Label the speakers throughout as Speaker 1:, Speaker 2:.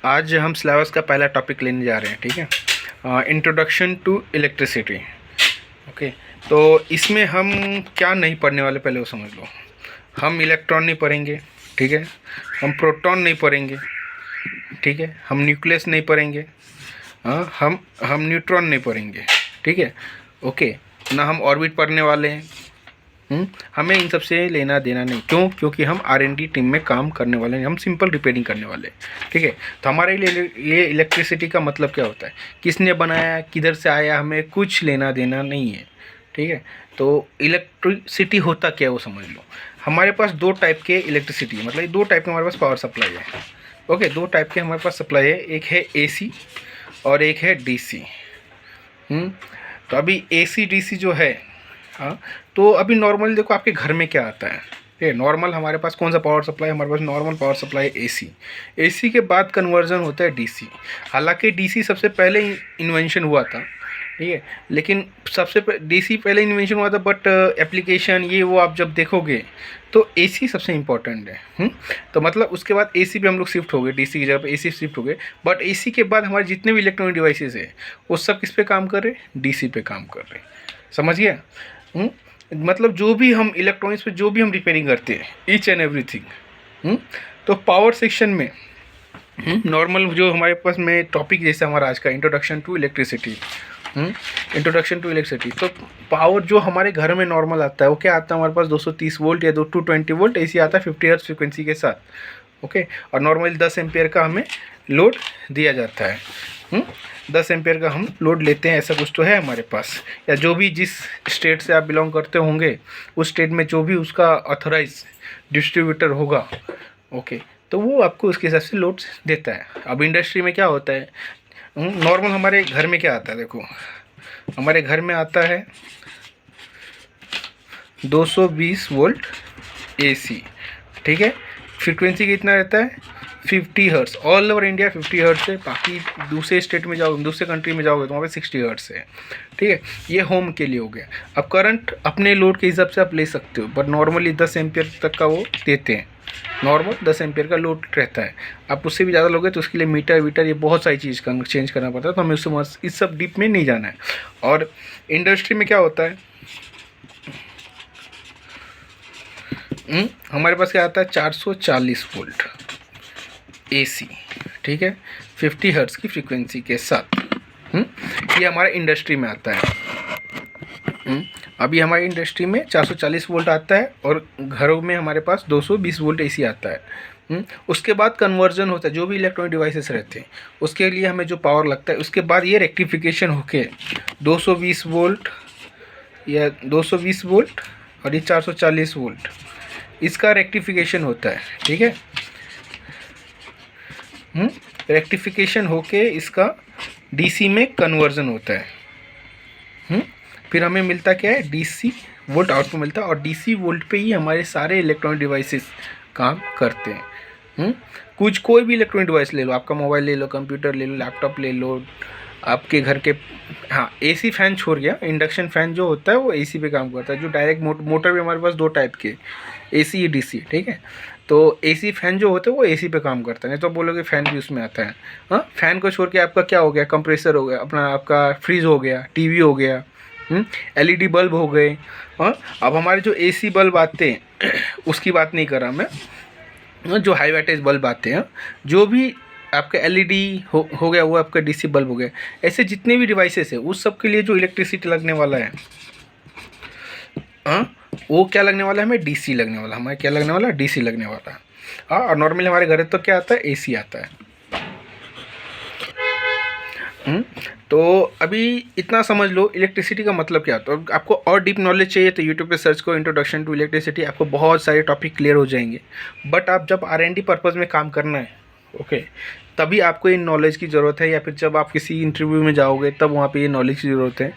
Speaker 1: आज हम सिलेबस का पहला टॉपिक लेने जा रहे हैं, ठीक है। Introduction to electricity. ओके, तो इसमें हम क्या नहीं पढ़ने वाले पहले वो समझ लो। हम इलेक्ट्रॉन नहीं पढ़ेंगे, ठीक है। हम प्रोटॉन नहीं पढ़ेंगे, ठीक है। हम न्यूक्लियस नहीं पढ़ेंगे, हम न्यूट्रॉन नहीं पढ़ेंगे, ठीक है। ओके, ना हम ऑर्बिट पढ़ने वाले हैं। हमें इन सब से लेना देना नहीं। क्यों? क्योंकि हम R&D टीम में काम करने वाले हैं, हम सिंपल रिपेयरिंग करने वाले हैं, ठीक है। तो हमारे लिए ये इलेक्ट्रिसिटी का मतलब क्या होता है, किसने बनाया, किधर से आया, हमें कुछ लेना देना नहीं है, ठीक है। तो इलेक्ट्रिसिटी होता क्या है वो समझ लो। हमारे पास दो टाइप के इलेक्ट्रिसिटी है, मतलब दो टाइप के हमारे पास पावर सप्लाई है। ओके, दो टाइप के हमारे पास सप्लाई है, एक है AC और एक है DC। तो अभी AC DC जो है, हाँ, तो अभी नॉर्मल देखो आपके घर में क्या आता है। ये नॉर्मल हमारे पास कौन सा पावर सप्लाई है, हमारे पास नॉर्मल पावर सप्लाई है AC। AC के बाद कन्वर्जन होता है DC। हालांकि DC सबसे पहले इन्वेंशन हुआ था, ठीक है, लेकिन DC पहले इन्वेंशन हुआ था, बट एप्लीकेशन ये वो आप जब देखोगे तो AC सबसे इम्पोर्टेंट है। तो मतलब उसके बाद AC पे हम लोग शिफ्ट हो गए, DC की जगह पे AC शिफ्ट हो गए। बट AC के बाद हमारे जितने भी इलेक्ट्रॉनिक डिवाइसेस है वो सब किस पे काम कर रहे हैं, DC पे काम कर रहे हैं। समझ गया? मतलब जो भी हम इलेक्ट्रॉनिक्स पे जो भी हम रिपेयरिंग करते हैं, ईच एंड एवरीथिंग। तो पावर सेक्शन में नॉर्मल जो हमारे पास में टॉपिक जैसे हमारा आज का introduction to electricity, introduction to electricity. तो पावर जो हमारे घर में नॉर्मल आता है वो क्या आता है, हमारे पास 230 वोल्ट या 220 वोल्ट AC आता है 50 हर्ट्ज फ्रिक्वेंसी के साथ। ओके, और नॉर्मली 10 एम्पियर का हमें लोड दिया जाता है। 10 एम्पियर का हम लोड लेते हैं, ऐसा कुछ तो है हमारे पास। या जो भी जिस स्टेट से आप बिलोंग करते होंगे उस स्टेट में जो भी उसका ऑथराइज डिस्ट्रीब्यूटर होगा, ओके, तो वो आपको उसके हिसाब से लोड देता है। अब इंडस्ट्री में क्या होता है, नॉर्मल हमारे घर में क्या आता है, देखो हमारे घर में आता है 220 वोल्ट AC, ठीक है। फ्रीक्वेंसी कितना रहता है, 50 hertz. All over India 50 hertz है। बाकी दूसरे स्टेट में जाओगे, दूसरे कंट्री में जाओगे तो वहाँ पे 60 हर्ट्स है, ठीक है। ये होम के लिए हो गया। अब करंट अपने लोड के हिसाब से आप ले सकते हो, बट नॉर्मली 10 एम्पियर तक का वो देते हैं। नॉर्मल 10 एम्पियर का लोड रहता है। आप उससे भी ज़्यादा लोगे तो उसके लिए मीटर वीटर ये बहुत सारी चीज़ चेंज करना पड़ता है, तो हमें उससे इस सब डीप में नहीं जाना है। और इंडस्ट्री में क्या होता है, हमारे पास क्या आता है 440 वोल्ट AC, ठीक है, 50 हर्ट्ज की फ्रीक्वेंसी के साथ। ये हमारा इंडस्ट्री में आता है। अभी हमारी इंडस्ट्री में 440 वोल्ट आता है और घरों में हमारे पास 220 वोल्ट AC आता है। उसके बाद कन्वर्जन होता है, जो भी इलेक्ट्रॉनिक डिवाइसेस रहते हैं उसके लिए हमें जो पावर लगता है, उसके बाद ये रेक्टिफिकेशन होके 220 वोल्ट या 220 वोल्ट और ये 440 वोल्ट, इसका रेक्टिफिकेशन होता है, ठीक है। रेक्टिफिकेशन होके इसका DC में कन्वर्जन होता है। फिर हमें मिलता क्या है, DC वोल्ट आउटपुट मिलता है, और DC वोल्ट पे ही हमारे सारे इलेक्ट्रॉनिक डिवाइसेस काम करते हैं। कोई भी इलेक्ट्रॉनिक डिवाइस ले लो, आपका मोबाइल ले लो, कंप्यूटर ले लो, लैपटॉप ले लो, आपके घर के, हाँ, AC फैन छोड़ गया, इंडक्शन फैन जो होता है वो AC पे काम करता है। जो डायरेक्ट मोटर भी हमारे पास दो टाइप के, AC DC, ठीक है। तो AC फैन जो होता है वो AC पे काम करता है, नहीं तो बोलोगे फैन भी उसमें आता है। हाँ, फैन को छोड़ के आपका क्या हो गया, कंप्रेसर हो गया, अपना आपका फ्रिज हो गया, TV हो गया, LED बल्ब हो गए। हाँ, अब हमारे जो AC बल्ब आते हैं उसकी बात नहीं कर रहा मैं, जो हाई वोल्टेज बल्ब आते हैं, जो भी आपका LED हो गया वो आपका DC बल्ब हो गया। ऐसे जितने भी डिवाइसेस है उस सब के लिए जो इलेक्ट्रिसिटी लगने वाला है, हाँ, वो क्या लगने वाला है, हमें DC लगने वाला, हमें क्या लगने वाला है, DC लगने वाला है। हाँ, और नॉर्मली हमारे घर तो क्या आता है, AC आता है। तो अभी इतना समझ लो इलेक्ट्रिसिटी का मतलब क्या होता है। तो आपको और डीप नॉलेज चाहिए तो यूट्यूब पे सर्च करो इंट्रोडक्शन टू इलेक्ट्रिसिटी, आपको बहुत सारे टॉपिक क्लियर हो जाएंगे। बट आप जब R&D पर्पज़ में काम करना है, ओके, तभी आपको इन नॉलेज की ज़रूरत है, या फिर जब आप किसी इंटरव्यू में जाओगे तब वहाँ पे ये नॉलेज की ज़रूरत है।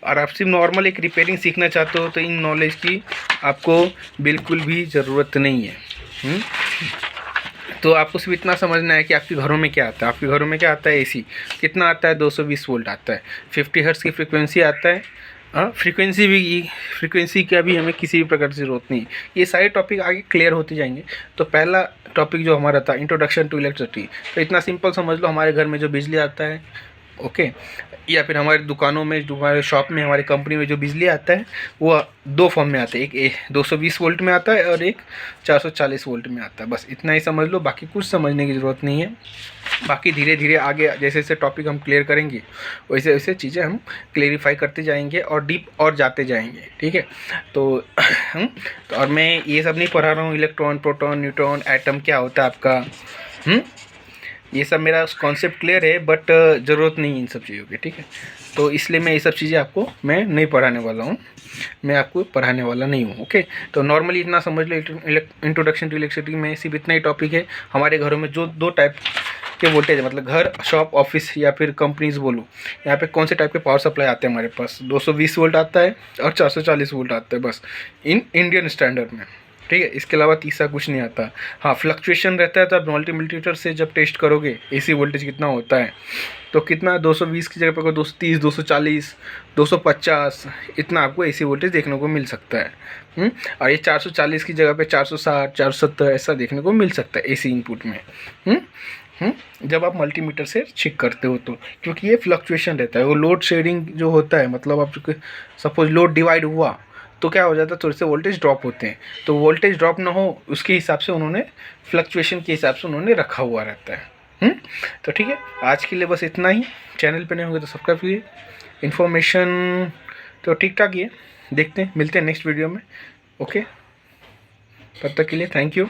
Speaker 1: और आप सिर्फ नॉर्मल एक रिपेयरिंग सीखना चाहते हो तो इन नॉलेज की आपको बिल्कुल भी ज़रूरत नहीं है। तो आपको सिर्फ इतना समझना है कि आपके घरों में क्या आता है। आपके घरों में क्या आता है, AC कितना आता है, 220 वोल्ट आता है, 50 हर्ट्ज की फ्रिक्वेंसी आता है, हाँ, फ्रीक्वेंसी का भी हमें किसी भी प्रकार से ज़रूरत नहीं। ये सारे टॉपिक आगे क्लियर होते जाएंगे। तो पहला टॉपिक जो हमारा था इंट्रोडक्शन टू इलेक्ट्रिसिटी, तो इतना सिंपल समझ लो, हमारे घर में जो बिजली आता है, ओके, या फिर हमारी दुकानों में, जो हमारे शॉप में, हमारी कंपनी में जो बिजली आता है वो दो फॉर्म में आता है, एक 220 वोल्ट में आता है और एक 440 वोल्ट में आता है। बस इतना ही समझ लो, बाकी कुछ समझने की ज़रूरत नहीं है। बाकी धीरे धीरे आगे जैसे जैसे टॉपिक हम क्लियर करेंगे वैसे वैसे चीज़ें हम क्लेरिफाई करते जाएंगे और डीप और जाते जाएंगे, ठीक है। तो तो और मैं ये सब नहीं पढ़ा रहा हूँ, इलेक्ट्रॉन, प्रोटॉन, न्यूट्रॉन, एटम क्या होता है आपका, ये सब मेरा कॉन्सेप्ट क्लियर है, बट ज़रूरत नहीं है इन सब चीज़ों की, ठीक है। तो इसलिए मैं ये सब चीज़ें आपको मैं नहीं पढ़ाने वाला हूँ, मैं आपको पढ़ाने वाला नहीं हूँ, ओके। तो नॉर्मली इतना समझ लो, इंट्रोडक्शन टू इलेक्ट्रिसिटी में सिर्फ इतना ही टॉपिक है। हमारे घरों में जो दो टाइप के वोल्टेज है, मतलब घर, शॉप, ऑफिस या फिर कंपनीज बोलो, यहाँ पे कौन से टाइप के पावर सप्लाई आते हैं हमारे पास, 220 वोल्ट आता है और 440 वोल्ट आता है, बस इन इंडियन स्टैंडर्ड में, ठीक है। इसके अलावा तीसरा कुछ नहीं आता। हाँ, फ्लक्चुएशन रहता है, तो आप मल्टीमीटर से जब टेस्ट करोगे एसी वोल्टेज कितना होता है, तो कितना 220 की जगह पर 230, 240, 250 इतना आपको एसी वोल्टेज देखने को मिल सकता है। और ये 440 की जगह पे 460, 470 ऐसा देखने को मिल सकता है एसी इनपुट में। जब आप मल्टीमीटर से चेक करते हो तो, क्योंकि ये फ्लक्चुएशन रहता है, वो लोड शेडिंग जो होता है, मतलब आप सपोज लोड डिवाइड हुआ तो क्या हो जाता है, थोड़े से वोल्टेज ड्रॉप होते हैं, तो वोल्टेज ड्रॉप ना हो उसके हिसाब से उन्होंने फ्लक्चुएशन के हिसाब से उन्होंने रखा हुआ रहता है। तो ठीक है, आज के लिए बस इतना ही। चैनल पे नहीं होंगे तो सब्सक्राइब कीजिए। इन्फॉर्मेशन तो ठीक ठाक ही है, देखते हैं, मिलते हैं नेक्स्ट वीडियो में, ओके। तब तक के लिए थैंक यू।